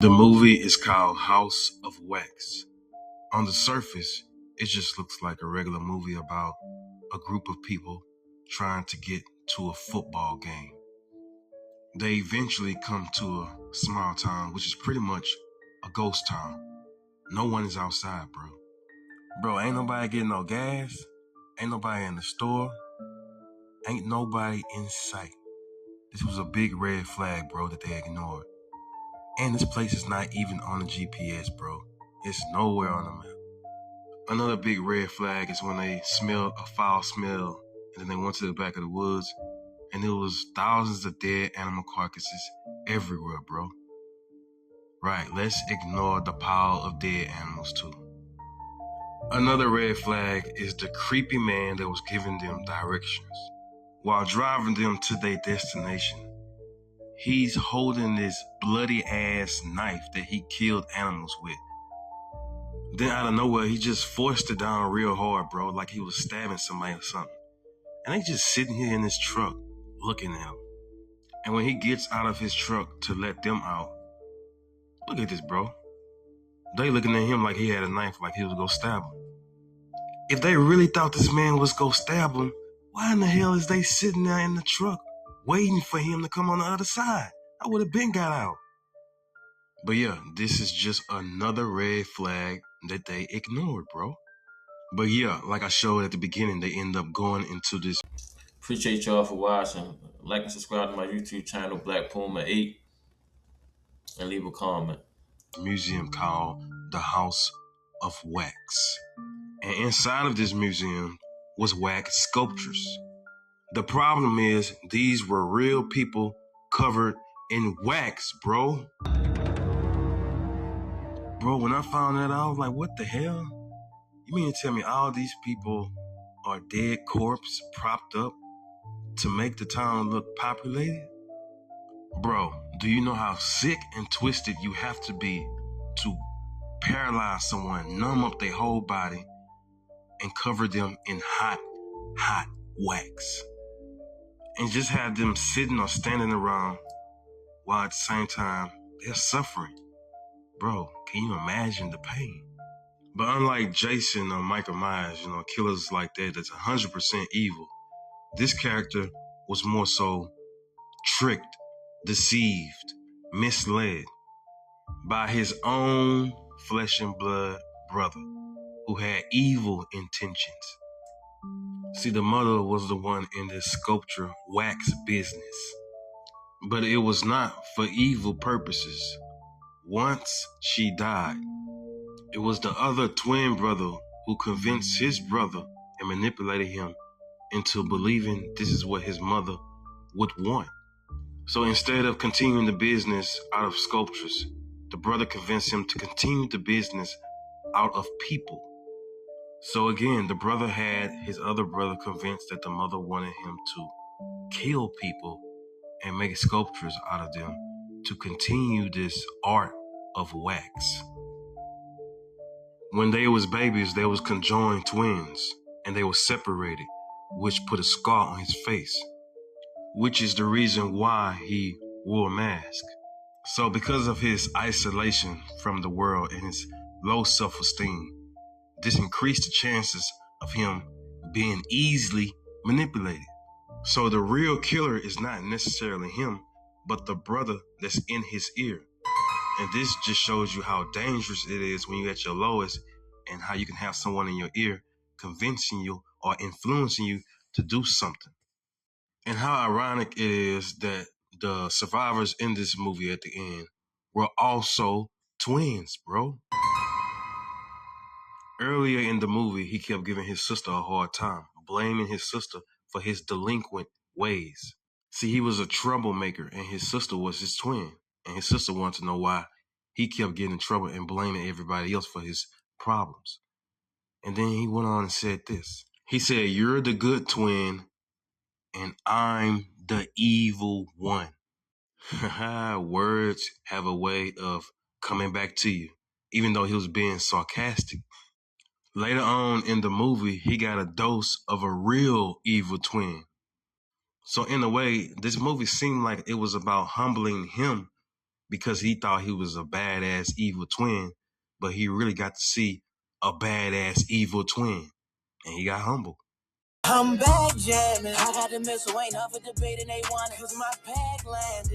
The movie is called House of Wax. On the surface, it just looks like a regular movie about a group of people trying to get to a football game. They eventually come to a small town, which is pretty much a ghost town. No one is outside, bro. Bro, ain't nobody getting no gas. Ain't nobody in the store. Ain't nobody in sight. This was a big red flag, bro, that they ignored. And this place is not even on the GPS, bro. It's nowhere on the map. Another big red flag is when they smelled a foul smell and then they went to the back of the woods and there was thousands of dead animal carcasses everywhere, bro. Right, let's ignore the pile of dead animals too. Another red flag is the creepy man that was giving them directions. While driving them to their destination, he's holding this bloody ass knife that he killed animals with. Then out of nowhere, he just forced it down real hard, bro, like he was stabbing somebody or something. And they just sitting here in his truck looking at him. And when he gets out of his truck to let them out, look at this, bro. They looking at him like he had a knife, like he was gonna stab him. If they really thought this man was gonna stab him, why in the hell is they sitting there in the truck waiting for him to come on the other side? I would have been got out. But yeah, this is just another red flag that they ignored, bro. But yeah, like I showed at the beginning, they end up going into this Appreciate y'all for watching. Like and subscribe to my YouTube channel, Black Puma 8, and leave a comment. museum called the House of Wax. And inside of this museum was wax sculptures. The problem is these were real people covered in wax, bro. Bro, when I found that out, I was like, what the hell? You mean to tell me all these people are dead corpse propped up to make the town look populated? Bro, do you know how sick and twisted you have to be to paralyze someone, numb up their whole body, and cover them in hot wax? And just have them sitting or standing around while at the same time they're suffering. Bro, can you imagine the pain? But unlike Jason or Michael Myers, killers like that that's 100% evil, this character was more so tricked, deceived, misled by his own flesh and blood brother who had evil intentions. See, the mother was the one in this sculpture wax business, but it was not for evil purposes. Once she died, it was the other twin brother who convinced his brother and manipulated him into believing this is what his mother would want. So instead of continuing the business out of sculptures, the brother convinced him to continue the business out of people. So again, the brother had his other brother convinced that the mother wanted him to kill people and make sculptures out of them to continue this art of wax. When they was babies, they was conjoined twins and they were separated, which put a scar on his face, which is the reason why he wore a mask. So because of his isolation from the world and his low self-esteem, this increased the chances of him being easily manipulated. So the real killer is not necessarily him, but the brother that's in his ear. And this just shows you how dangerous it is when you're at your lowest and how you can have someone in your ear convincing you or influencing you to do something. And how ironic it is that the survivors in this movie at the end were also twins, bro. Earlier in the movie, he kept giving his sister a hard time, blaming his sister for his delinquent ways. See, he was a troublemaker and his sister was his twin. And his sister wanted to know why he kept getting in trouble and blaming everybody else for his problems. And then he went on and said this. He said, "You're the good twin and I'm the evil one." Words have a way of coming back to you, even though he was being sarcastic. Later on in the movie, he got a dose of a real evil twin. So in a way, this movie seemed like it was about humbling him because he thought he was a badass evil twin, but he really got to see a badass evil twin, and he got humbled. I'm back jamming. I got the missile, ain't up for debating, they want it. Cause my pack landed.